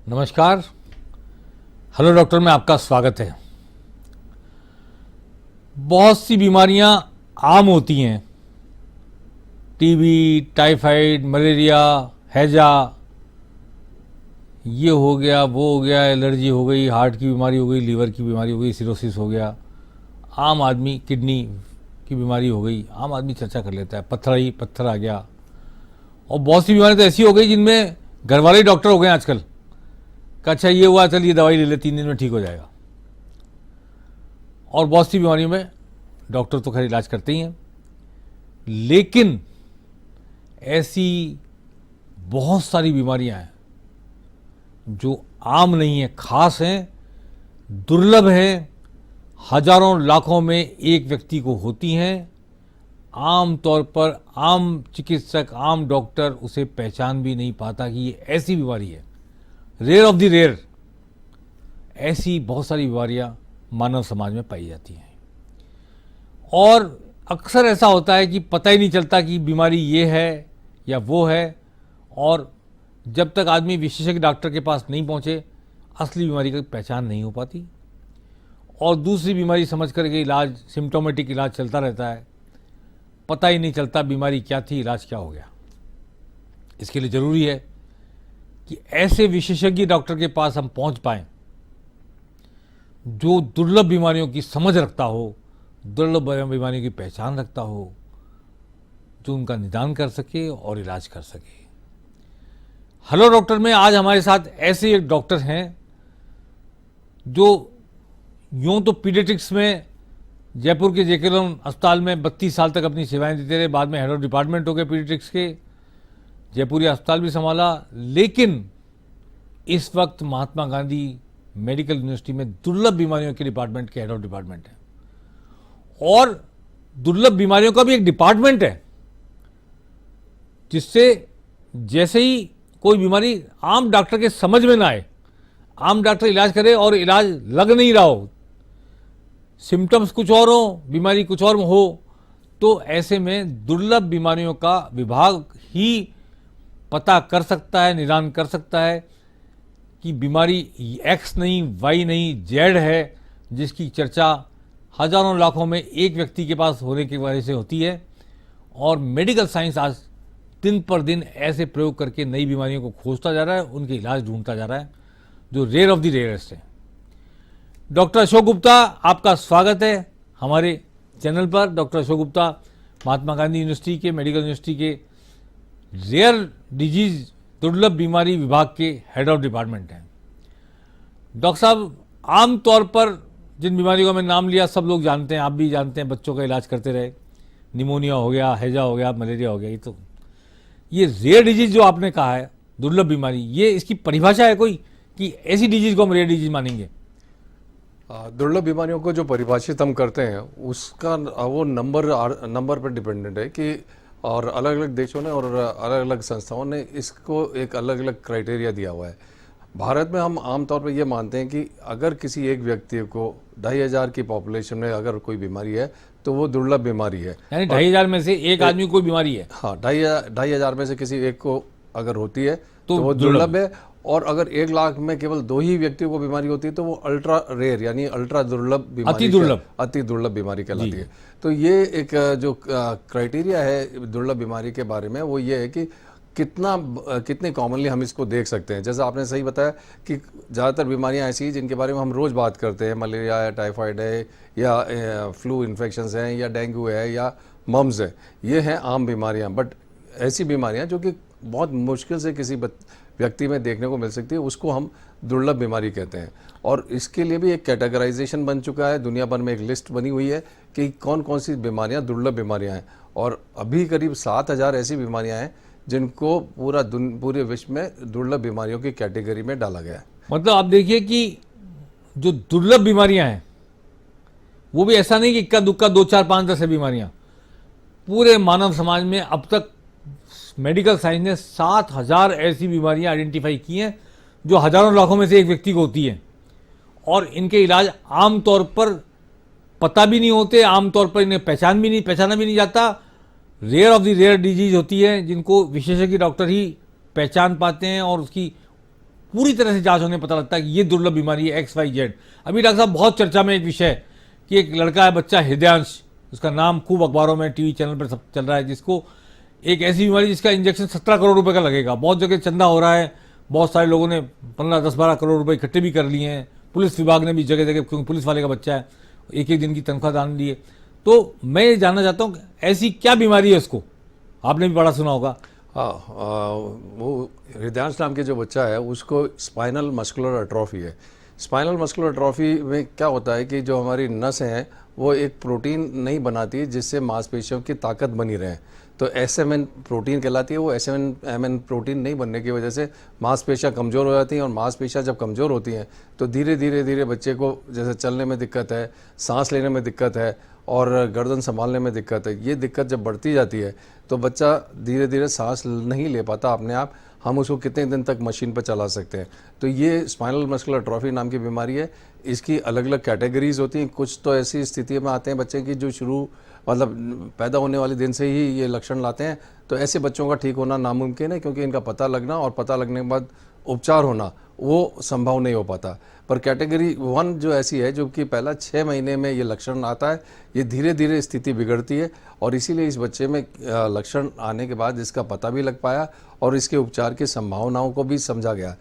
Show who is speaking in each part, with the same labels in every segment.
Speaker 1: नमस्कार। Hello doctor में आपका स्वागत है। बहुत सी बीमारियां आम होती हैं, टीबी, टाइफाइड, मलेरिया, हैजा, ये हो गया, वो हो गया, एलर्जी हो गई, हार्ट की बीमारी हो गई, लीवर की बीमारी हो गई, सिरोसिस हो गया, आम आदमी किडनी की बीमारी हो गई, आम आदमी चर्चा कर लेता है, पत्थर आ गया। और बहुत सी बीमारियां तो ऐसी हो गई जिनमें घर वाले ही डॉक्टर हो गए आजकल। अच्छा ये हुआ, चलिए दवाई ले ले, 3 दिन में ठीक हो जाएगा। और बहुत सी बीमारियों में डॉक्टर तो खैर इलाज करते ही हैं, लेकिन ऐसी बहुत सारी बीमारियां हैं जो आम नहीं है, खास हैं, दुर्लभ हैं, हजारों लाखों में एक व्यक्ति को होती हैं। आम तौर पर आम चिकित्सक, आम डॉक्टर उसे पहचान भी नहीं पाता कि ये ऐसी बीमारी है। रेयर ऑफ द रेयर ऐसी बहुत सारी बीमारियां मानव समाज में पाई जाती हैं, और अक्सर ऐसा होता है कि पता ही नहीं चलता कि बीमारी ये है या वो है, और जब तक आदमी विशेषज्ञ डॉक्टर के पास नहीं पहुंचे असली बीमारी की पहचान नहीं हो पाती, और दूसरी बीमारी समझ करके इलाज, सिम्टोमेटिक इलाज चलता रहता है, पता ही नहीं चलता बीमारी क्या थी, इलाज क्या हो गया। इसके लिए ज़रूरी है कि ऐसे विशेषज्ञ डॉक्टर के पास हम पहुंच पाएं जो दुर्लभ बीमारियों की समझ रखता हो, दुर्लभ बीमारियों की पहचान रखता हो, जो उनका निदान कर सके और इलाज कर सके। हेलो डॉक्टर में आज हमारे साथ ऐसे एक डॉक्टर हैं जो यूं तो पीडियाट्रिक्स में जयपुर के जेके लोन अस्पताल में 32 साल तक अपनी सेवाएं देते रहे, बाद में हेड ऑफ डिपार्टमेंट हो गए पीडियाट्रिक्स के, जयपुरी अस्पताल भी संभाला, लेकिन इस वक्त महात्मा गांधी मेडिकल यूनिवर्सिटी में दुर्लभ बीमारियों के डिपार्टमेंट के हेड ऑफ डिपार्टमेंट है। और दुर्लभ बीमारियों का भी एक डिपार्टमेंट है जिससे जैसे ही कोई बीमारी आम डॉक्टर के समझ में ना आए, आम डॉक्टर इलाज करे और इलाज लग नहीं रहा हो, सिम्टम्स कुछ और हो, बीमारी कुछ और हो, तो ऐसे में दुर्लभ बीमारियों का विभाग ही पता कर सकता है, निदान कर सकता है कि बीमारी एक्स नहीं, वाई नहीं, जेड है, जिसकी चर्चा हजारों लाखों में एक व्यक्ति के पास होने की वजह से होती है। और मेडिकल साइंस आज दिन पर दिन ऐसे प्रयोग करके नई बीमारियों को खोजता जा रहा है, उनके इलाज ढूंढता जा रहा है, जो रेयर ऑफ द रेयरेस्ट है। डॉक्टर अशोक गुप्ता, आपका स्वागत है हमारे चैनल पर। डॉक्टर अशोक गुप्ता महात्मा गांधी यूनिवर्सिटी के, मेडिकल यूनिवर्सिटी के रेयर डिजीज, दुर्लभ बीमारी विभाग के हेड ऑफ डिपार्टमेंट हैं। डॉक्टर साहब, आम तौर पर जिन बीमारियों का मैं नाम लिया सब लोग जानते हैं, आप भी जानते हैं, बच्चों का इलाज करते रहे, निमोनिया हो गया, हैजा हो गया, मलेरिया हो गया, ये रेयर डिजीज जो आपने कहा है, दुर्लभ बीमारी, ये इसकी परिभाषा है कोई कि ऐसी डिजीज को हम रेयर डिजीज मानेंगे?
Speaker 2: दुर्लभ बीमारियों को जो परिभाषित हम करते हैं उसका वो नंबर पर डिपेंडेंट है कि, और अलग अलग देशों ने और अलग अलग संस्थाओं ने इसको एक अलग अलग क्राइटेरिया दिया हुआ है। भारत में हम आमतौर पर ये मानते हैं कि अगर किसी एक व्यक्ति को 2,500 की पॉपुलेशन में अगर कोई बीमारी है तो वो दुर्लभ बीमारी है।
Speaker 1: यानी 2,500 में से एक आदमी को कोई बीमारी है?
Speaker 2: हाँ, 2,500 में से किसी एक को अगर होती है तो वो दुर्लभ है। और अगर 1 लाख में केवल 2 ही व्यक्तियों को बीमारी होती है तो वो अल्ट्रा रेयर यानी अल्ट्रा दुर्लभ बीमारी, अति दुर्लभ बीमारी कहलाती है। तो ये एक जो क्राइटेरिया है दुर्लभ बीमारी के बारे में, वो ये है कि कितने कॉमनली हम इसको देख सकते हैं। जैसा आपने सही बताया कि ज़्यादातर बीमारियां ऐसी हैं जिनके बारे में हम रोज़ बात करते हैं, मलेरिया है, टाइफाइड है, या फ्लू इन्फेक्शंस हैं, या डेंगू है, या मम्स है, ये हैं आम बीमारियां। बट ऐसी बीमारियां जो कि बहुत मुश्किल से किसी व्यक्ति में देखने को मिल सकती है, उसको हम दुर्लभ बीमारी कहते हैं। और इसके लिए भी एक कैटेगराइजेशन बन चुका है, दुनिया भर में एक लिस्ट बनी हुई है कि कौन कौन सी बीमारियां दुर्लभ बीमारियां हैं। और अभी करीब 7,000 ऐसी बीमारियां हैं जिनको पूरे विश्व में दुर्लभ बीमारियों की कैटेगरी में डाला गया है।
Speaker 1: मतलब आप देखिए कि जो दुर्लभ बीमारियां हैं वो भी ऐसा नहीं कि इक्का दुक्का 2, 4, 5, 10 बीमारियां, पूरे मानव समाज में अब तक मेडिकल साइंस ने 7,000 ऐसी बीमारियां आइडेंटिफाई की हैं जो हजारों लाखों में से एक व्यक्ति को होती हैं, और इनके इलाज आमतौर पर पता भी नहीं होते, आमतौर पर इन्हें पहचाना भी नहीं जाता। Rare of the rare disease होती है जिनको विशेषज्ञ डॉक्टर ही पहचान पाते हैं और उसकी पूरी तरह से जांच होने पता लगता है कि ये दुर्लभ बीमारी है XYZ। अभी डॉक्टर साहब बहुत चर्चा में एक विषय है कि एक लड़का है, बच्चा हृदयांश, उसका नाम खूब अखबारों में, टीवी चैनल पर सब चल रहा है, जिसको एक ऐसी बीमारी जिसका इंजेक्शन 17 करोड़ रुपए का लगेगा। बहुत जगह चंदा हो रहा है, बहुत सारे लोगों ने 15, 10, 12 करोड़ रुपए इकट्ठे भी कर लिए हैं। पुलिस विभाग ने भी जगह जगह, क्योंकि पुलिस वाले का बच्चा है, एक एक दिन की तनख्वाह दान दी है। तो मैं ये जानना चाहता हूँ ऐसी क्या बीमारी है उसको, आपने भी बड़ा सुना होगा।
Speaker 2: हाँ, वो हृदयांश नाम के जो बच्चा है उसको स्पाइनल मस्कुलर एट्रोफी है। स्पाइनल मस्कुलर एट्रोफी में क्या होता है कि जो हमारी नसें हैं वो एक प्रोटीन नहीं बनाती जिससे मांसपेशियों की ताकत बनी रहे। तो SMN प्रोटीन कहलाती है। वो SMN प्रोटीन नहीं बनने की वजह से मांसपेशियां कमज़ोर हो जाती हैं, और मांसपेशियां जब कमज़ोर होती हैं तो धीरे धीरे बच्चे को जैसे चलने में दिक्कत है, सांस लेने में दिक्कत है, और गर्दन संभालने में दिक्कत है। ये दिक्कत जब बढ़ती जाती है तो बच्चा धीरे धीरे सांस नहीं ले पाता अपने आप। हम उसको कितने दिन तक मशीन पर चला सकते हैं। तो ये स्पाइनल मस्कुलर एट्रोफी नाम की बीमारी है। इसकी अलग अलग कैटेगरीज होती हैं। कुछ तो ऐसी स्थिति में आते हैं बच्चे की जो शुरू मतलब पैदा होने वाले दिन से ही ये लक्षण लाते हैं। तो ऐसे बच्चों का ठीक होना नामुमकिन है, क्योंकि इनका पता लगना और पता लगने के बाद उपचार होना वो संभव नहीं हो पाता। पर कैटेगरी 1 जो ऐसी है, जो कि पहला 6 महीने में ये लक्षण आता है, ये धीरे धीरे स्थिति बिगड़ती है, और इसीलिए इस बच्चे में लक्षण आने के बाद इसका पता भी लग पाया और इसके उपचार की संभावनाओं को भी समझा गया।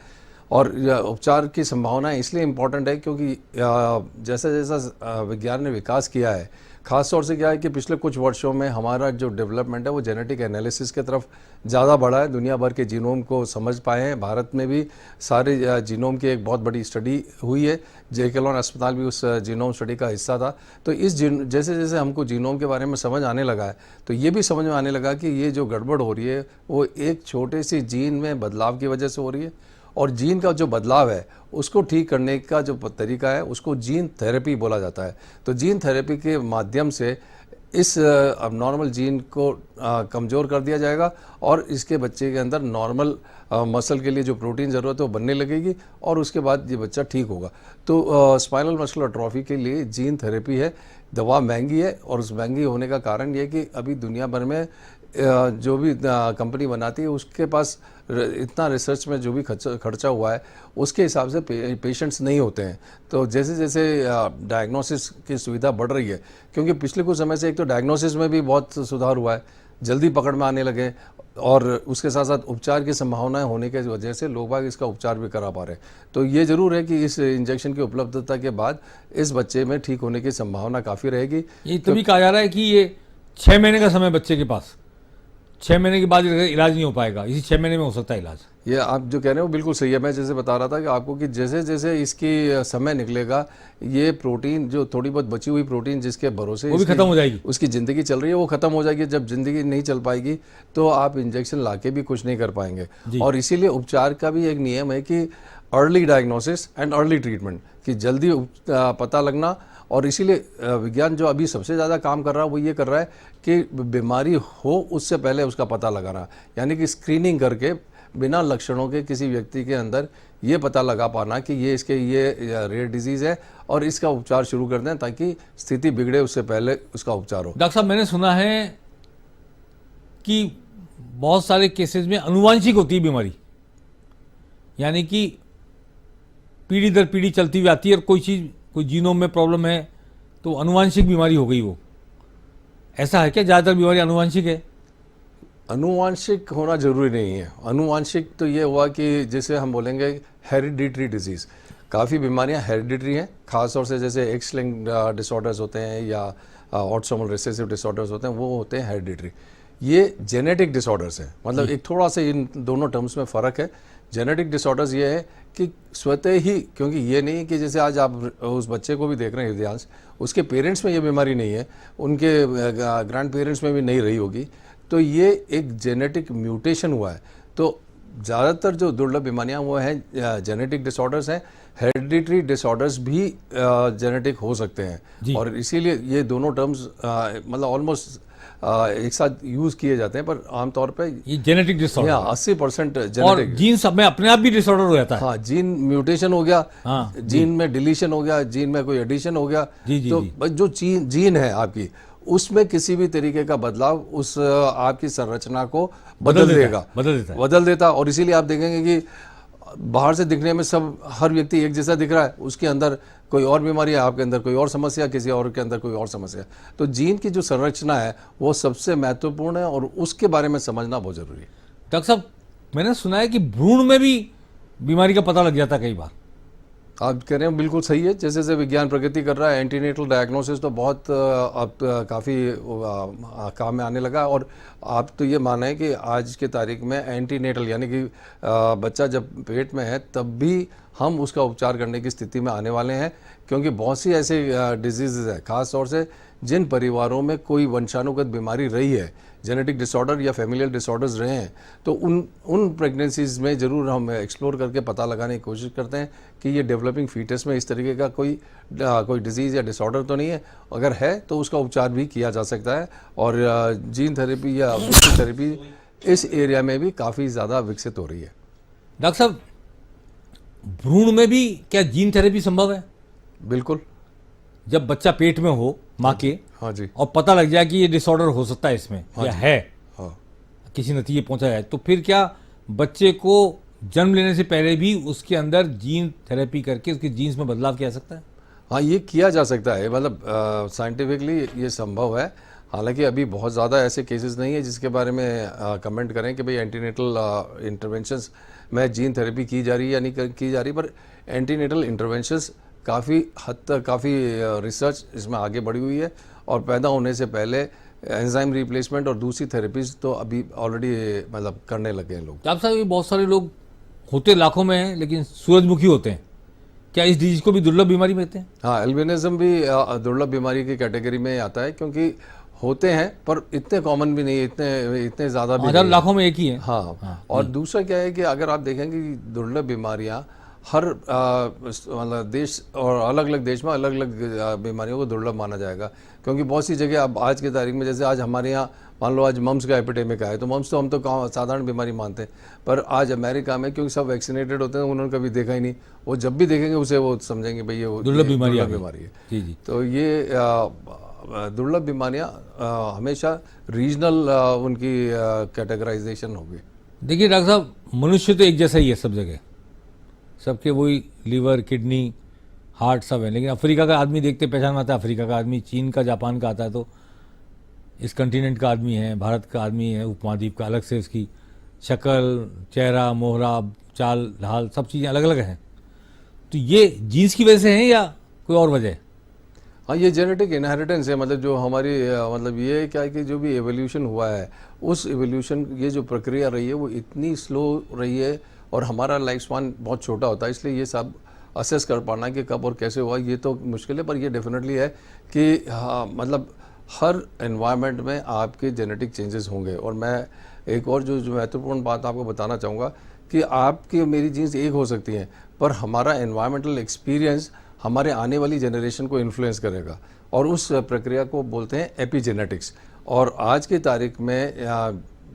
Speaker 2: और उपचार की संभावनाएं इसलिए इम्पॉर्टेंट है क्योंकि जैसा जैसा विज्ञान ने विकास किया है, खास तौर से क्या है कि पिछले कुछ वर्षों में हमारा जो डेवलपमेंट है वो जेनेटिक एनालिसिस की तरफ ज़्यादा बढ़ा है। दुनिया भर के जीनोम को समझ पाए हैं। भारत में भी सारे जीनोम की एक बहुत बड़ी स्टडी हुई है। J.K. लॉन अस्पताल भी उस जीनोम स्टडी का हिस्सा था। तो इस जैसे जैसे हमको जीनोम के बारे में समझ आने लगा है, तो ये भी समझ में आने लगा कि ये जो गड़बड़ हो रही है वो एक छोटे सी जीन में बदलाव की वजह से हो रही है, और जीन का जो बदलाव है उसको ठीक करने का जो तरीका है उसको जीन थेरेपी बोला जाता है। तो जीन थेरेपी के माध्यम से इस अबनॉर्मल जीन को कमज़ोर कर दिया जाएगा, और इसके बच्चे के अंदर नॉर्मल मसल के लिए जो प्रोटीन ज़रूरत है वो बनने लगेगी, और उसके बाद ये बच्चा ठीक होगा। तो स्पाइनल मस्कुलर एट्रोफी के लिए जीन थेरेपी है। दवा महंगी है, और उस महंगी होने का कारण ये है कि अभी दुनिया भर में जो भी कंपनी बनाती है उसके पास इतना रिसर्च में जो भी खर्चा हुआ है उसके हिसाब से पेशेंट्स नहीं होते हैं। तो जैसे जैसे डायग्नोसिस की सुविधा बढ़ रही है, क्योंकि पिछले कुछ समय से एक तो डायग्नोसिस में भी बहुत सुधार हुआ है, जल्दी पकड़ में आने लगे, और उसके साथ साथ उपचार की संभावनाएं होने की वजह से लोग बाग इसका उपचार भी करा पा रहे हैं। तो ये ज़रूर है कि इस इंजेक्शन की उपलब्धता के बाद इस बच्चे में ठीक होने की संभावना काफ़ी रहेगी।
Speaker 1: ये तभी कहा जा रहा है कि ये 6 महीने का समय बच्चे के पास, 6 महीने के बाद इलाज नहीं हो पाएगा, इसी 6 महीने में हो सकता है इलाज।
Speaker 2: ये आप जो कह रहे हो बिल्कुल सही है। मैं जैसे बता रहा था कि आपको कि जैसे जैसे इसकी समय निकलेगा, ये प्रोटीन जो थोड़ी बहुत बची हुई प्रोटीन जिसके भरोसे
Speaker 1: वो भी खत्म हो जाएगी,
Speaker 2: उसकी ज़िंदगी चल रही है वो ख़त्म हो जाएगी। जब ज़िंदगी नहीं चल पाएगी तो आप इंजेक्शन लाके भी कुछ नहीं कर पाएंगे। और इसीलिए उपचार का भी एक नियम है कि early diagnosis and early treatment, कि जल्दी पता लगना। और इसीलिए विज्ञान जो अभी सबसे ज़्यादा काम कर रहा है वो ये कर रहा है कि बीमारी हो उससे पहले उसका पता लगाना, यानी कि स्क्रीनिंग करके बिना लक्षणों के किसी व्यक्ति के अंदर ये पता लगा पाना कि ये रेयर डिजीज़ है, और इसका उपचार शुरू कर दें ताकि स्थिति बिगड़े उससे पहले उसका उपचार हो।
Speaker 1: डॉक्टर साहब, मैंने सुना है कि बहुत सारे केसेस में अनुवांशिक होती है बीमारी, यानी कि पीढ़ी दर पीढ़ी चलती हुई आती है, और कोई चीज़, कोई जीनोम में प्रॉब्लम है तो अनुवांशिक बीमारी हो गई। वो ऐसा है क्या? ज़्यादातर बीमारी अनुवांशिक है?
Speaker 2: अनुवांशिक होना जरूरी नहीं है। अनुवांशिक तो ये हुआ कि जैसे हम बोलेंगे हेरिडिटरी डिजीज़, काफ़ी बीमारियां हेरिडिटरी हैं, खासतौर से जैसे एक्स लिंक्ड डिसऑर्डर्स होते हैं या ऑटोसोमल रिसेसिव डिसऑर्डर्स होते हैं, वो होते हैं हेरिडिटरी। ये जेनेटिक डिसऑर्डर्स हैं, मतलब एक थोड़ा सा इन दोनों टर्म्स में फ़र्क है। जेनेटिक डिसऑर्डर्स ये है कि स्वतः ही, क्योंकि ये नहीं कि जैसे आज आप उस बच्चे को भी देख रहे हैं हृदयांश, उसके पेरेंट्स में ये बीमारी नहीं है, उनके ग्रैंड पेरेंट्स में भी नहीं रही होगी, तो ये एक जेनेटिक म्यूटेशन हुआ है। तो ज़्यादातर जो दुर्लभ बीमारियां वो हैं जेनेटिक डिसऑर्डर्स हैं। हेरिडिटरी डिसऑर्डर्स भी जेनेटिक हो सकते हैं, और इसीलिए ये दोनों टर्म्स मतलब ऑलमोस्ट एक साथ यूज किए जाते हैं, पर आमतौर पे
Speaker 1: ये जेनेटिक डिसऑर्डर
Speaker 2: 80%
Speaker 1: और
Speaker 2: जेनेटिक।
Speaker 1: जीन सब में अपने आप भी डिसऑर्डर हो जाता है।
Speaker 2: हाँ, जीन म्यूटेशन हो गया,
Speaker 1: हाँ,
Speaker 2: जीन में डिलीशन हो गया, जीन में कोई एडिशन हो गया। तो जो जीन है आपकी, उसमें किसी भी तरीके का बदलाव उस आपकी संरचना को बदल देता। और इसीलिए आप देखेंगे कि बाहर से दिखने में सब हर व्यक्ति एक जैसा दिख रहा है, उसके अंदर कोई और बीमारी है, आपके अंदर कोई और समस्या, किसी और के अंदर कोई और समस्या। तो जीन की जो संरचना है वो सबसे महत्वपूर्ण है और उसके बारे में समझना बहुत जरूरी है।
Speaker 1: डॉक्टर साहब, मैंने सुना है कि भ्रूण में भी बीमारी का पता लग जाता है कई बार।
Speaker 2: आप कह रहे हैं बिल्कुल सही है। जैसे जैसे विज्ञान प्रगति कर रहा है, एंटीनेटल डायग्नोसिस तो बहुत अब काफ़ी काम में आने लगा। और आप तो ये माना है कि आज के तारीख में एंटीनेटल यानी कि बच्चा जब पेट में है तब भी हम उसका उपचार करने की स्थिति में आने वाले हैं, क्योंकि बहुत सी ऐसे डिजीज़ है, ख़ास तौर से जिन परिवारों में कोई वंशानुगत बीमारी रही है, जेनेटिक डिसऑर्डर या फैमिलियल डिसऑर्डर्स रहे हैं, तो उन प्रेगनेंसीज में ज़रूर हम एक्सप्लोर करके पता लगाने की कोशिश करते हैं कि ये डेवलपिंग फीटस में इस तरीके का कोई डिजीज़ या डिसऑर्डर तो नहीं है। अगर है तो उसका उपचार भी किया जा सकता है। और जीन थेरेपी या थेरेपी इस एरिया में भी काफ़ी ज़्यादा विकसित हो रही है।
Speaker 1: डॉक्टर साहब, भ्रूण में भी क्या जीन थेरेपी संभव है?
Speaker 2: बिल्कुल।
Speaker 1: जब बच्चा पेट में हो माँ के,
Speaker 2: हाँ जी,
Speaker 1: और पता लग जाए कि ये डिसऑर्डर हो सकता है इसमें, या है,
Speaker 2: हाँ,
Speaker 1: किसी नतीजे पहुंचा जाए, तो फिर क्या बच्चे को जन्म लेने से पहले भी उसके अंदर जीन थेरेपी करके उसके जीन्स में बदलाव किया जा सकता है?
Speaker 2: हाँ, ये किया जा सकता है। मतलब साइंटिफिकली ये संभव है। हालांकि अभी बहुत ज़्यादा ऐसे केसेस नहीं है जिसके बारे में कमेंट करें कि भाई एंटीनेटल इंटरवेंशंस में जीन थेरेपी की जा रही है या नहीं की जा रही, पर एंटीनेटल इंटरवेंशंस काफ़ी हद तक काफ़ी रिसर्च इसमें आगे बढ़ी हुई है। और पैदा होने से पहले एंजाइम रिप्लेसमेंट और दूसरी थेरेपीज तो अभी ऑलरेडी मतलब करने लगे हैं लोग।
Speaker 1: डॉक्टर साहब, ये बहुत सारे लोग होते लाखों में हैं लेकिन सूरजमुखी होते हैं, क्या इस डिजीज को भी दुर्लभ बीमारी में कहते हैं?
Speaker 2: हाँ, एल्बिनिज्म भी दुर्लभ बीमारी की कैटेगरी में आता है, क्योंकि होते हैं पर इतने कॉमन भी नहीं है, इतने ज़्यादा भी
Speaker 1: हजार
Speaker 2: नहीं
Speaker 1: लाखों में एक ही है।
Speaker 2: हाँ, और दूसरा क्या है कि अगर आप देखेंगे कि दुर्लभ बीमारियां हर मतलब देश और अलग अलग देश में अलग अलग बीमारियों को दुर्लभ माना जाएगा, क्योंकि बहुत सी जगह अब आज की तारीख में, जैसे आज हमारे यहाँ मान लो आज मम्स का एपिडेमिक है, तो मम्स तो हम तो साधारण बीमारी मानते हैं, पर आज अमेरिका में क्योंकि सब वैक्सीनेटेड होते हैं, उन्होंने कभी देखा ही नहीं, वो जब भी देखेंगे उसे वो समझेंगे भाई ये
Speaker 1: दुर्लभ बीमारी
Speaker 2: है।
Speaker 1: जी जी।
Speaker 2: तो ये दुर्लभ बीमारियां हमेशा रीजनल उनकी कैटेगराइजेशन होगी।
Speaker 1: देखिए डॉक्टर साहब, मनुष्य तो एक जैसा ही है सब जगह, सबके वही लीवर, किडनी, हार्ट सब है, लेकिन अफ्रीका का आदमी देखते पहचान आता है अफ्रीका का आदमी, चीन का, जापान का आता है तो इस कंटिनेंट का आदमी है, भारत का आदमी है, उपमहाद्वीप का अलग से उसकी शक्ल, चेहरा, मोहरा, चाल ढाल सब चीज़ें अलग अलग हैं। तो ये जीन्स की वजह से हैं या कोई और वजह है?
Speaker 2: हाँ, ये जेनेटिक इनहेरिटेंस है। मतलब जो हमारी मतलब ये क्या है कि जो भी एवोल्यूशन हुआ है, उस एवोल्यूशन ये जो प्रक्रिया रही है वो इतनी स्लो रही है, और हमारा लाइफ स्पान बहुत छोटा होता है, इसलिए ये सब असेस कर पाना कि कब और कैसे हुआ ये तो मुश्किल है। पर ये डेफिनेटली है कि हाँ, मतलब हर एनवायरनमेंट में आपके जेनेटिक चेंजेस होंगे। और मैं एक और जो महत्वपूर्ण बात आपको बताना चाहूँगा कि आपकी मेरी जीन्स एक हो सकती हैं, पर हमारा एनवायरमेंटल एक्सपीरियंस हमारे आने वाली जनरेशन को इन्फ्लुएंस करेगा, और उस प्रक्रिया को बोलते हैं एपिजेनेटिक्स। और आज की तारीख में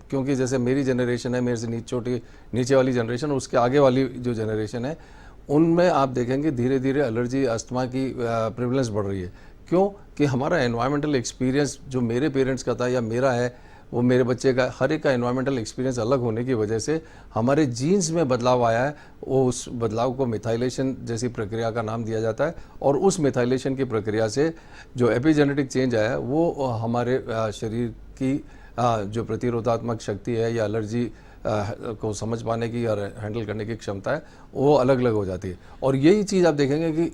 Speaker 2: क्योंकि जैसे मेरी जनरेशन है, मेरे से नीचे वाली जनरेशन, उसके आगे वाली जो जनरेशन है, उनमें आप देखेंगे धीरे धीरे एलर्जी, अस्थमा की प्रिवलेंस बढ़ रही है। क्यों? कि हमारा एनवायरमेंटल एक्सपीरियंस जो मेरे पेरेंट्स का था या मेरा है, वो मेरे बच्चे का, हर एक का एनवायरमेंटल एक्सपीरियंस अलग होने की वजह से हमारे जीन्स में बदलाव आया है। वो उस बदलाव को मिथाइलेशन जैसी प्रक्रिया का नाम दिया जाता है, और उस मिथाइलेशन की प्रक्रिया से जो एपिजेनेटिक चेंज आया है वो हमारे शरीर की जो प्रतिरोधात्मक शक्ति है या एलर्जी को समझ पाने की और हैंडल करने की क्षमता है वो अलग अलग हो जाती है। और यही चीज़ आप देखेंगे कि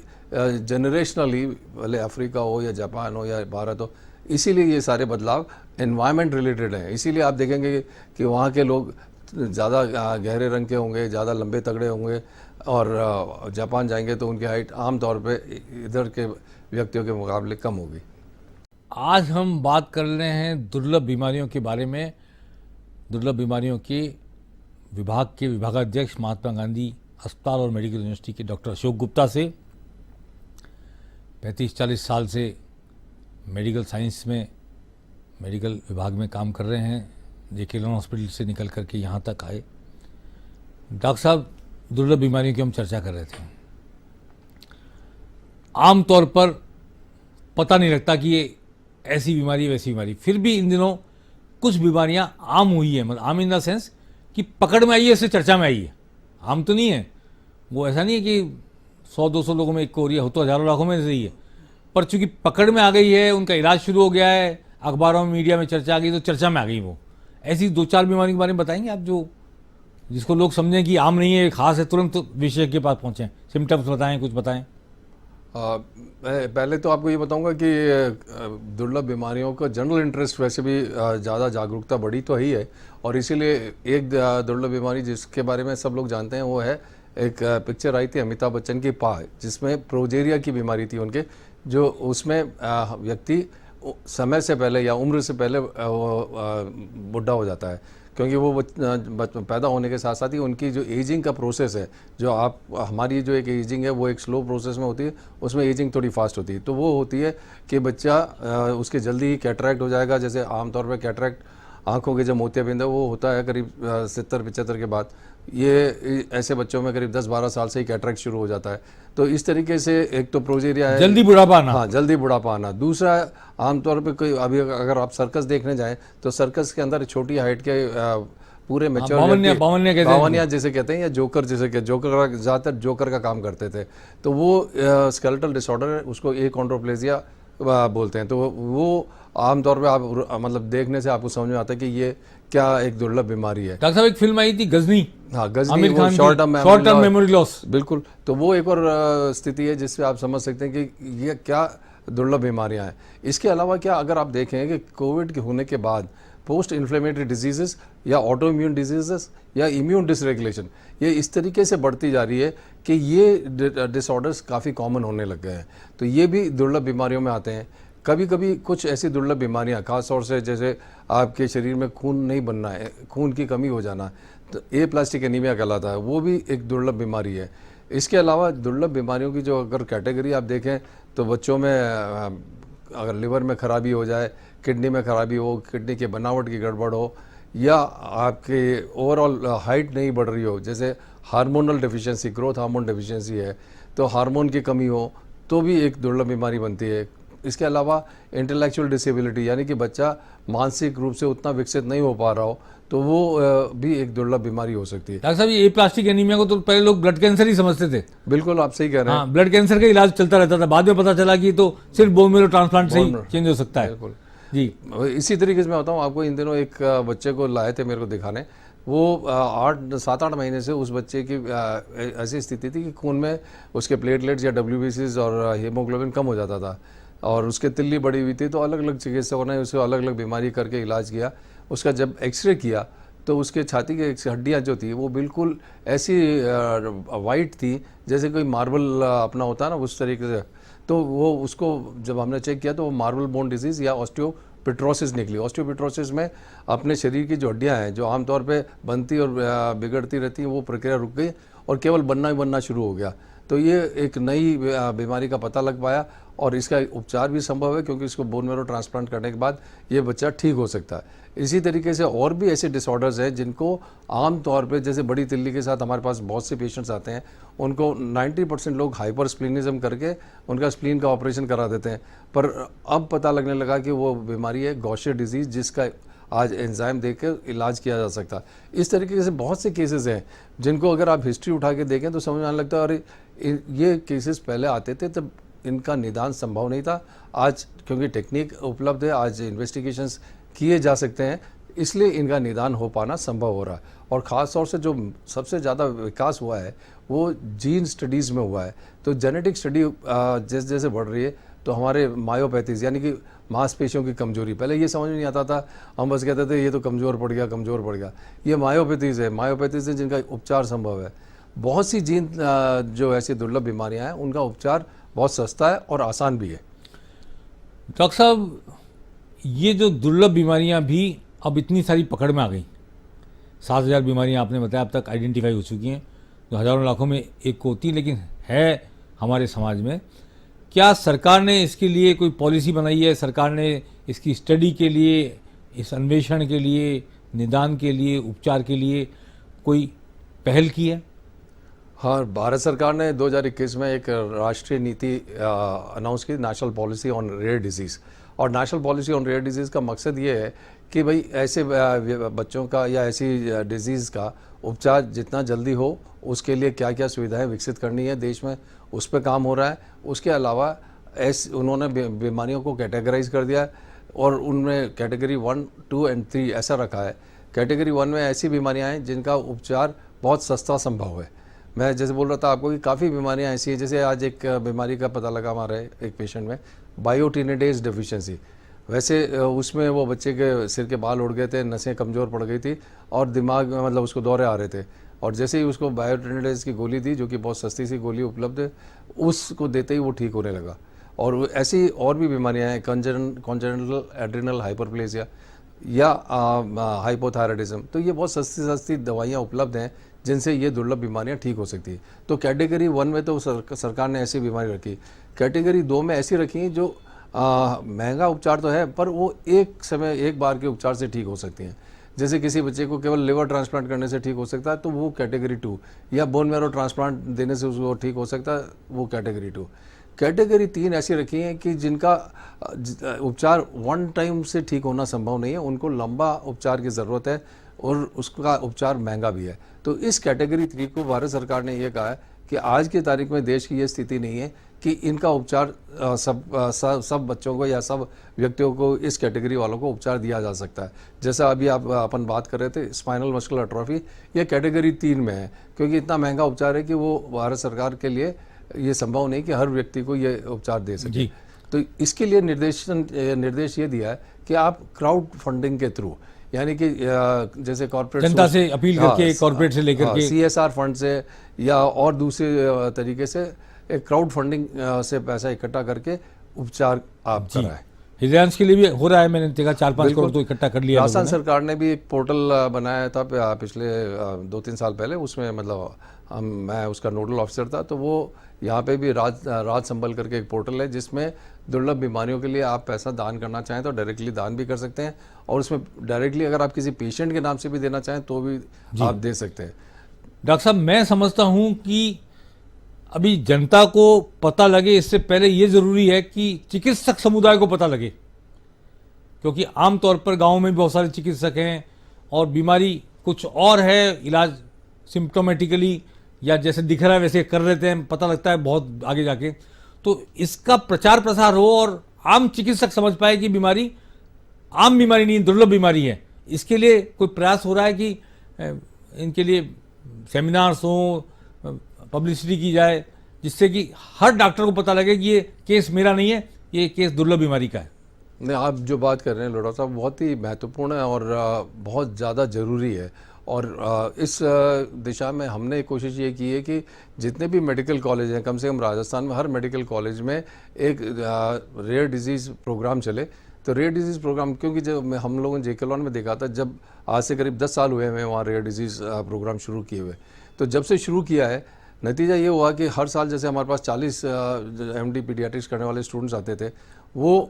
Speaker 2: जनरेशनली, भले अफ्रीका हो या जापान हो या भारत हो, इसीलिए ये सारे बदलाव एनवायरनमेंट रिलेटेड हैं। इसीलिए आप देखेंगे कि वहाँ के लोग ज़्यादा गहरे रंग के होंगे, ज़्यादा लंबे तगड़े होंगे, और जापान जाएंगे तो उनकी हाइट आम तौर पे इधर के व्यक्तियों के मुकाबले कम होगी।
Speaker 1: आज हम बात कर रहे हैं दुर्लभ बीमारियों के बारे में, दुर्लभ बीमारियों के विभाग के विभागाध्यक्ष महात्मा गांधी अस्पताल और मेडिकल यूनिवर्सिटी के डॉक्टर अशोक गुप्ता से। 35-40 साल से मेडिकल साइंस में, मेडिकल विभाग में काम कर रहे हैं, जेके लोन हॉस्पिटल से निकल करके यहाँ तक आए। डॉक्टर साहब, दुर्लभ बीमारियों की हम चर्चा कर रहे थे। आमतौर पर पता नहीं लगता कि ये ऐसी बीमारी वैसी बीमारी, फिर भी इन दिनों कुछ बीमारियां आम हुई है, मतलब आम इन द सेंस कि पकड़ में आई है, इससे चर्चा में आई है। आम तो नहीं है, वो ऐसा नहीं है कि 100-200 लोगों में एक को हो रही है, हो तो हज़ारों लाखों में सही है, पर चूंकि पकड़ में आ गई है, उनका इलाज शुरू हो गया है, अखबारों में मीडिया में चर्चा आ गई, तो चर्चा में आ गई वो। ऐसी 2-4 बीमारी के बारे में बताएंगे आप जो जिसको लोग समझें कि आम नहीं है, खास है, तुरंत तो विशेषज्ञ के पास पहुँचें, सिम्टम्स बताएं, कुछ बताएं।
Speaker 2: मैं पहले तो आपको ये बताऊंगा कि दुर्लभ बीमारियों का जनरल इंटरेस्ट वैसे भी ज़्यादा जागरूकता बढ़ी तो ही है, और इसीलिए एक दुर्लभ बीमारी जिसके बारे में सब लोग जानते हैं वो है, एक पिक्चर आई थी अमिताभ बच्चन की पा, जिसमें प्रोजेरिया की बीमारी थी उनके, जो उसमें व्यक्ति समय से पहले या उम्र से पहले बुढ़ा हो जाता है, क्योंकि वो पैदा होने के साथ साथ ही उनकी जो एजिंग का प्रोसेस है, जो आप हमारी जो एक एजिंग है वो एक स्लो प्रोसेस में होती है, उसमें एजिंग थोड़ी फास्ट होती है। तो वो होती है कि बच्चा उसके जल्दी ही कैटरैक्ट हो जाएगा। जैसे आमतौर पर कैटरैक्ट आँखों के जो मोतियाबिंद है वो होता है करीब 70-75 के बाद। ये ऐसे बच्चों में करीब 10-12 साल से ही कैटरैक्ट शुरू हो जाता है। तो इस तरीके से एक तो प्रोजेरिया है,
Speaker 1: जल्दी बुढ़ापा आना।
Speaker 2: हाँ, जल्दी बुढ़ापा आना। दूसरा, आमतौर पे कोई अभी अगर आप सर्कस देखने जाएं तो सर्कस के अंदर छोटी हाइट के पूरे मैच्योर बावनिया जैसे कहते हैं, या जोकर जैसे जोकर ज़्यादातर जोकर का काम करते थे, तो वो स्केलेटल डिसऑर्डर है, उसको एकॉन्ड्रोप्लेजिया बोलते हैं। तो वो आमतौर पे आप मतलब देखने से आपको समझ में आता है कि ये क्या एक दुर्लभ बीमारी है।
Speaker 1: डॉक्टर साहब, एक फिल्म आई थी गजनी,
Speaker 2: हाँ गजनी, वो शॉर्ट टर्म
Speaker 1: मेमोरी लॉस,
Speaker 2: बिल्कुल। तो वो एक और स्थिति है जिससे आप समझ सकते हैं कि ये क्या दुर्लभ बीमारियां हैं। इसके अलावा क्या, अगर आप देखें कि कोविड के होने के बाद पोस्ट इन्फ्लेमेटरी डिजीजेस या ऑटो इम्यून डिजीजेस या इम्यून डिसरेगुलेशन, ये इस तरीके से बढ़ती जा रही है कि ये डिसऑर्डर्स काफ़ी कॉमन होने लग गए हैं। तो ये भी दुर्लभ बीमारियों में आते हैं। कभी कभी कुछ ऐसी दुर्लभ बीमारियां, खासतौर से जैसे आपके शरीर में खून नहीं बनना है, खून की कमी हो जाना, तो एप्लास्टिक एनीमिया कहलाता है, वो भी एक दुर्लभ बीमारी है। इसके अलावा दुर्लभ बीमारियों की जो अगर कैटेगरी आप देखें तो बच्चों में अगर लिवर में खराबी हो जाए, किडनी में खराबी हो, किडनी के बनावट की गड़बड़ हो, या आपके ओवरऑल हाइट नहीं बढ़ रही हो, जैसे hormonal deficiency, growth hormone deficiency है, तो हार्मोन की कमी हो, तो भी एक दुर्लभ बीमारी बनती है। इसके अलावा इंटेलेक्चुअल डिसेबिलिटी, यानी कि बच्चा मानसिक रूप से उतना विकसित नहीं हो पा रहा हो, तो वो भी एक दुर्लभ बीमारी हो सकती है।
Speaker 1: डॉक्टर साहब, ये प्लास्टिक एनीमिया को तो पहले लोग ब्लड कैंसर ही समझते थे।
Speaker 2: बिल्कुल, आप सही कह रहे हैं।
Speaker 1: हाँ, ब्लड कैंसर का इलाज चलता रहता था, बाद में पता चला कि तो सिर्फ बोन मैरो ट्रांसप्लांट से ही चेंज हो सकता है।
Speaker 2: बिल्कुल
Speaker 1: जी।
Speaker 2: इसी तरीके से मैं बताऊँ आपको, इन दिनों एक बच्चे को लाए थे मेरे को दिखाने, वो 7-8 महीने से उस बच्चे की ऐसी स्थिति थी कि खून में उसके प्लेटलेट्स या WBCs और हीमोग्लोबिन कम हो जाता था, और उसके तिल्ली बड़ी हुई थी। तो अलग अलग चिकित्सकों ने उसको अलग अलग बीमारी करके इलाज किया। उसका जब एक्सरे किया तो उसके छाती की हड्डियाँ जो थी वो बिल्कुल ऐसी वाइट थी जैसे कोई मार्बल अपना होता है ना, उस तरीके से। तो वो उसको जब हमने चेक किया तो वो मार्बल बोन डिजीज़ या ऑस्टियोपेट्रोसिस निकली। ऑस्टियोपेट्रोसिस में अपने शरीर की जो हड्डियाँ हैं, जो आमतौर पे बनती और बिगड़ती रहती हैं, वो प्रक्रिया रुक गई और केवल बनना ही बनना शुरू हो गया। तो ये एक नई बीमारी का पता लग पाया, और इसका उपचार भी संभव है, क्योंकि इसको बोन मैरो ट्रांसप्लांट करने के बाद ये बच्चा ठीक हो सकता है। इसी तरीके से और भी ऐसे डिसऑर्डर्स हैं जिनको आम तौर पे, जैसे बड़ी तिल्ली के साथ हमारे पास बहुत से पेशेंट्स आते हैं, उनको 90% लोग हाइपर स्प्लीनिज्म करके उनका स्प्लीन का ऑपरेशन करा देते हैं। पर अब पता लगने लगा कि वो बीमारी है गॉशे डिजीज़, जिसका आज एंजाइम देकर इलाज किया जा सकता है। इस तरीके से बहुत से केसेस हैं जिनको अगर आप हिस्ट्री उठा के देखें तो समझ में आने लगता है, अरे ये केसेस पहले आते थे तब इनका निदान संभव नहीं था। आज क्योंकि टेक्निक उपलब्ध है, आज इन्वेस्टिगेशंस किए जा सकते हैं, इसलिए इनका निदान हो पाना संभव हो रहा है। और ख़ास तौर से जो सबसे ज़्यादा विकास हुआ है वो जीन स्टडीज़ में हुआ है। तो जेनेटिक स्टडी जैसे जैसे बढ़ रही है, तो हमारे मायोपैथीज़ यानी कि मांसपेशियों की कमजोरी, पहले ये समझ में नहीं आता था, हम बस कहते थे ये तो कमज़ोर पड़ गया, कमज़ोर पड़ गया। ये मायोपैथीज़ है, मायोपैथीज़ है जिनका उपचार संभव है। बहुत सी जीन जो ऐसी दुर्लभ बीमारियां हैं उनका उपचार बहुत सस्ता है और आसान भी है।
Speaker 1: डॉक्टर साहब, ये जो दुर्लभ बीमारियां भी अब इतनी सारी पकड़ में आ गई, 7,000 बीमारियां आपने बताया अब तक आइडेंटिफाई हो चुकी हैं, जो हज़ारों लाखों में एक को होती है, लेकिन है हमारे समाज में। क्या सरकार ने इसके लिए कोई पॉलिसी बनाई है? सरकार ने इसकी स्टडी के लिए, इस अन्वेषण के लिए, निदान के लिए, उपचार के लिए कोई पहल की है?
Speaker 2: हाँ, भारत सरकार ने 2021 में एक राष्ट्रीय नीति अनाउंस की, national policy on rare disease. और national policy on rare disease का मकसद ये है कि भाई ऐसे बच्चों का या ऐसी डिजीज़ का उपचार जितना जल्दी हो उसके लिए क्या क्या सुविधाएं विकसित करनी है देश में, उस पर काम हो रहा है। उसके अलावा उन्होंने बीमारियों को कैटेगराइज कर दिया है और उनमें कैटेगरी 1, 2 एंड 3 ऐसा रखा है। कैटेगरी 1 में ऐसी बीमारियां हैं जिनका उपचार बहुत सस्ता संभव है। मैं जैसे बोल रहा था आपको कि काफ़ी बीमारियां ऐसी हैं, जैसे आज एक बीमारी का पता लगा हमारे एक पेशेंट में, बायोटिनेडेज डेफिशिएंसी। वैसे उसमें वो बच्चे के सिर के बाल उड़ गए थे, नसें कमज़ोर पड़ गई थी और दिमाग में मतलब उसको दौरे आ रहे थे, और जैसे ही उसको बायोटिनेडेज की गोली दी, जो कि बहुत सस्ती सी गोली उपलब्ध है, उसको देते ही वो ठीक होने लगा। और ऐसी और भी बीमारियां हैं, कॉन्जेनिटल एड्रिनल हाइपरप्लेसिया या हाइपोथायराइडिज्म। तो ये बहुत सस्ती सस्ती दवाइयाँ उपलब्ध हैं जिनसे ये दुर्लभ बीमारियां ठीक हो सकती है। तो कैटेगरी 1 में तो सरकार ने ऐसी बीमारी रखी। कैटेगरी 2 में ऐसी रखी जो महंगा उपचार तो है पर वो एक बार के उपचार से ठीक हो सकती हैं। जैसे किसी बच्चे को केवल लिवर ट्रांसप्लांट करने से ठीक हो सकता है तो वो कैटेगरी 2, या बोन मैरो ट्रांसप्लांट देने से उसको ठीक हो सकता है, वो कैटेगरी 2। कैटेगरी 3 ऐसी रखी हैं कि जिनका उपचार 1 टाइम से ठीक होना संभव नहीं है, उनको लंबा उपचार की ज़रूरत है और उसका उपचार महंगा भी है। तो इस कैटेगरी 3 को भारत सरकार ने ये कहा है कि आज की तारीख में देश की ये स्थिति नहीं है कि इनका उपचार सब बच्चों को या सब व्यक्तियों को, इस कैटेगरी वालों को उपचार दिया जा सकता है। जैसा अभी अपन बात कर रहे थे, स्पाइनल मस्कुलर एट्रोफी, ये कैटेगरी 3 में है, क्योंकि इतना महंगा उपचार है कि वो भारत सरकार के लिए ये संभव नहीं कि हर व्यक्ति को ये उपचार दे सके। तो इसके लिए निर्देश ये दिया है कि आप क्राउड फंडिंग के थ्रू, यानी कि जैसे कॉर्पोरेट
Speaker 1: जनता से अपील करके, कॉर्पोरेट से लेकर के,
Speaker 2: CSR फंड से या और दूसरे तरीके से एक क्राउड फंडिंग से पैसा इकट्ठा करके उपचार आप कराएं।
Speaker 1: हृदयांश के लिए भी हो रहा है, मैंने देखा 4-5 करोड़ तो इकट्ठा कर लिया।
Speaker 2: राजस्थान सरकार ने भी एक पोर्टल बनाया था पिछले 2-3 साल पहले, उसमें मतलब मैं उसका नोडल ऑफिसर था। तो वो यहाँ पे भी राज संबल करके एक पोर्टल है जिसमें दुर्लभ बीमारियों के लिए आप पैसा दान करना चाहें तो डायरेक्टली दान भी कर सकते हैं, और उसमें डायरेक्टली अगर आप किसी पेशेंट के नाम से भी देना चाहें तो भी आप दे सकते हैं।
Speaker 1: डॉक्टर साहब, मैं समझता हूँ कि अभी जनता को पता लगे इससे पहले ये जरूरी है कि चिकित्सक समुदाय को पता लगे, क्योंकि आमतौर पर गांव में भी बहुत सारे चिकित्सक हैं और बीमारी कुछ और है, इलाज सिम्प्टोमेटिकली या जैसे दिख रहा है वैसे कर लेते हैं, पता लगता है बहुत आगे जाके। तो इसका प्रचार प्रसार हो और आम चिकित्सक समझ पाए कि बीमारी आम बीमारी नहीं, दुर्लभ बीमारी है। इसके लिए कोई प्रयास हो रहा है कि इनके लिए सेमिनार्स हो, पब्लिसिटी की जाए, जिससे कि हर डॉक्टर को पता लगे कि ये केस मेरा नहीं है, ये केस दुर्लभ बीमारी का है।
Speaker 2: नहीं, आप जो बात कर रहे हैं लोढ़ा साहब, बहुत ही महत्वपूर्ण है और बहुत ज़्यादा ज़रूरी है। और इस दिशा में हमने कोशिश ये की है कि जितने भी मेडिकल कॉलेज हैं, कम से कम राजस्थान में हर मेडिकल कॉलेज में एक रेयर डिजीज़ प्रोग्राम चले। तो रेयर डिजीज़ प्रोग्राम, क्योंकि जब हम लोगों ने जेकेलॉन में देखा था, जब आज से करीब 10 साल हुए हैं वहाँ रेयर डिजीज़ प्रोग्राम शुरू किए हुए, तो जब से शुरू किया है नतीजा ये हुआ कि हर साल जैसे हमारे पास 40 MD पीडियाट्रिक्स करने वाले स्टूडेंट्स आते थे, वो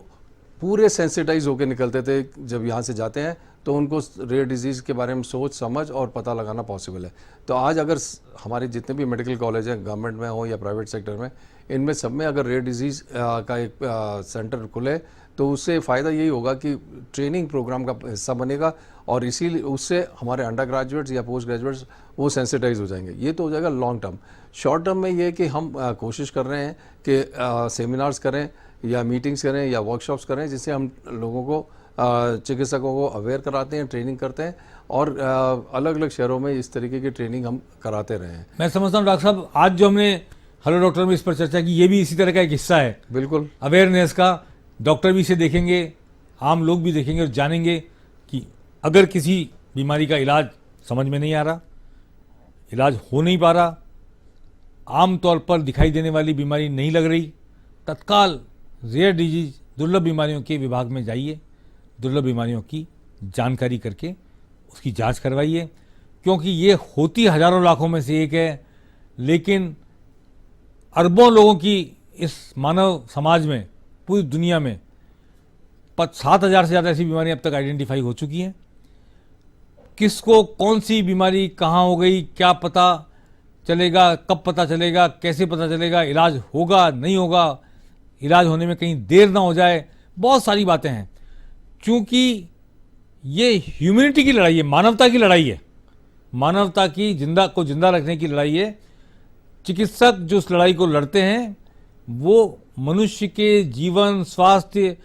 Speaker 2: पूरे सेंसिटाइज होकर निकलते थे। जब यहाँ से जाते हैं तो उनको रेयर डिजीज़ के बारे में सोच समझ और पता लगाना पॉसिबल है। तो आज अगर हमारे जितने भी मेडिकल कॉलेज हैं, गवर्नमेंट में हो या प्राइवेट सेक्टर में, इनमें सब में अगर रेयर डिजीज़ का एक सेंटर खुले तो उससे फ़ायदा यही होगा कि ट्रेनिंग प्रोग्राम का हिस्सा बनेगा और इसीलिए उससे हमारे अंडर ग्रेजुएट्स या पोस्ट ग्रेजुएट्स वो सेंसिटाइज हो जाएंगे। ये तो हो जाएगा लॉन्ग टर्म। शॉर्ट टर्म में ये कि हम कोशिश कर रहे हैं कि सेमिनार्स करें या मीटिंग्स करें या वर्कशॉप्स करें, जिससे हम लोगों को चिकित्सकों को अवेयर कराते हैं, ट्रेनिंग करते हैं, और अलग अलग शहरों में इस तरीके की ट्रेनिंग हम कराते रहे हैं।
Speaker 1: मैं समझता हूँ डॉक्टर साहब, आज जो हमने हेलो डॉक्टर में इस पर चर्चा की, ये भी इसी तरह का एक हिस्सा है।
Speaker 2: बिल्कुल,
Speaker 1: अवेयरनेस का। डॉक्टर भी इसे देखेंगे, आम लोग भी देखेंगे और जानेंगे कि अगर किसी बीमारी का इलाज समझ में नहीं आ रहा, इलाज हो नहीं पा रहा, आमतौर पर दिखाई देने वाली बीमारी नहीं लग रही, तत्काल रेयर डिजीज दुर्लभ बीमारियों के विभाग में जाइए, दुर्लभ बीमारियों की जानकारी करके उसकी जांच करवाइए, क्योंकि ये होती हजारों लाखों में से एक है, लेकिन अरबों लोगों की इस मानव समाज में, पूरी दुनिया में 7,000 से ज़्यादा ऐसी बीमारियां अब तक आइडेंटिफाई हो चुकी हैं। किसको कौन सी बीमारी कहाँ हो गई, क्या पता चलेगा, कब पता चलेगा, कैसे पता चलेगा, इलाज होगा नहीं होगा, इलाज होने में कहीं देर ना हो जाए, बहुत सारी बातें हैं। क्योंकि ये ह्यूमैनिटी की लड़ाई है, मानवता की लड़ाई है, मानवता की जिंदा रखने की लड़ाई है। चिकित्सक जो उस लड़ाई को लड़ते हैं वो मनुष्य के जीवन स्वास्थ्य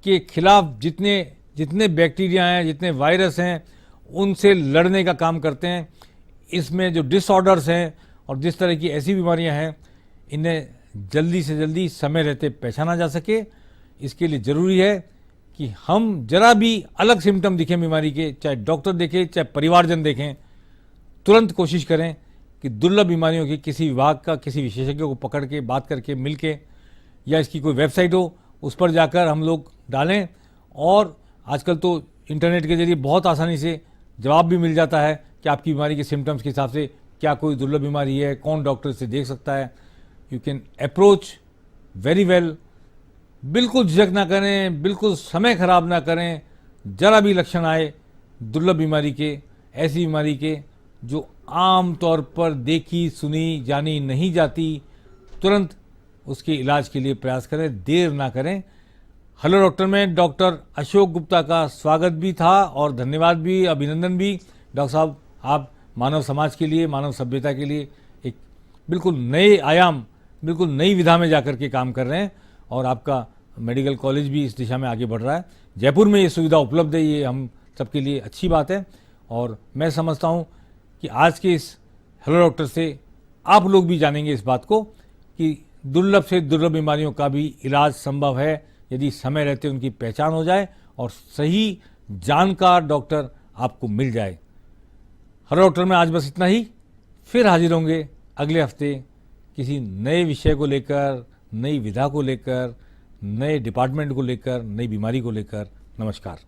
Speaker 1: के खिलाफ जितने बैक्टीरिया हैं, जितने वायरस हैं, उनसे लड़ने का काम करते हैं। इसमें जो डिसऑर्डर्स हैं और जिस तरह की ऐसी बीमारियां हैं, इन्हें जल्दी से जल्दी समय रहते पहचाना जा सके, इसके लिए ज़रूरी है कि हम जरा भी अलग सिम्टम दिखें बीमारी के, चाहे डॉक्टर देखें चाहे परिवारजन देखें, तुरंत कोशिश करें कि दुर्लभ बीमारियों की किसी विभाग का किसी विशेषज्ञ को पकड़ के बात करके मिल के, या इसकी कोई वेबसाइट हो उस पर जाकर हम लोग डालें। और आजकल तो इंटरनेट के जरिए बहुत आसानी से जवाब भी मिल जाता है कि आपकी बीमारी के सिम्टम्स के हिसाब से क्या कोई दुर्लभ बीमारी है, कौन डॉक्टर से देख सकता है। You can approach very well. बिल्कुल झिझक ना करें, बिल्कुल समय खराब ना करें। जरा भी लक्षण आए दुर्लभ बीमारी के, ऐसी बीमारी के जो आम तौर पर देखी सुनी जानी नहीं जाती, तुरंत उसके इलाज के लिए प्रयास करें, देर ना करें। हेलो डॉक्टर में डॉक्टर अशोक गुप्ता का स्वागत भी था और धन्यवाद भी, अभिनंदन भी। डॉक्टर साहब, आप मानव समाज के लिए, मानव सभ्यता के लिए एक बिल्कुल नए आयाम, बिल्कुल नई विधा में जाकर के काम कर रहे हैं और आपका मेडिकल कॉलेज भी इस दिशा में आगे बढ़ रहा है। जयपुर में ये सुविधा उपलब्ध है, ये हम सबके लिए अच्छी बात है। और मैं समझता हूँ कि आज के इस हेलो डॉक्टर से आप लोग भी जानेंगे इस बात को कि दुर्लभ से दुर्लभ बीमारियों का भी इलाज संभव है यदि समय रहते उनकी पहचान हो जाए और सही जानकार डॉक्टर आपको मिल जाए। हेलो डॉक्टर में आज बस इतना ही। फिर हाजिर होंगे अगले हफ्ते किसी नए विषय को लेकर, नई विधा को लेकर, नए डिपार्टमेंट को लेकर, नई बीमारी को लेकर। नमस्कार।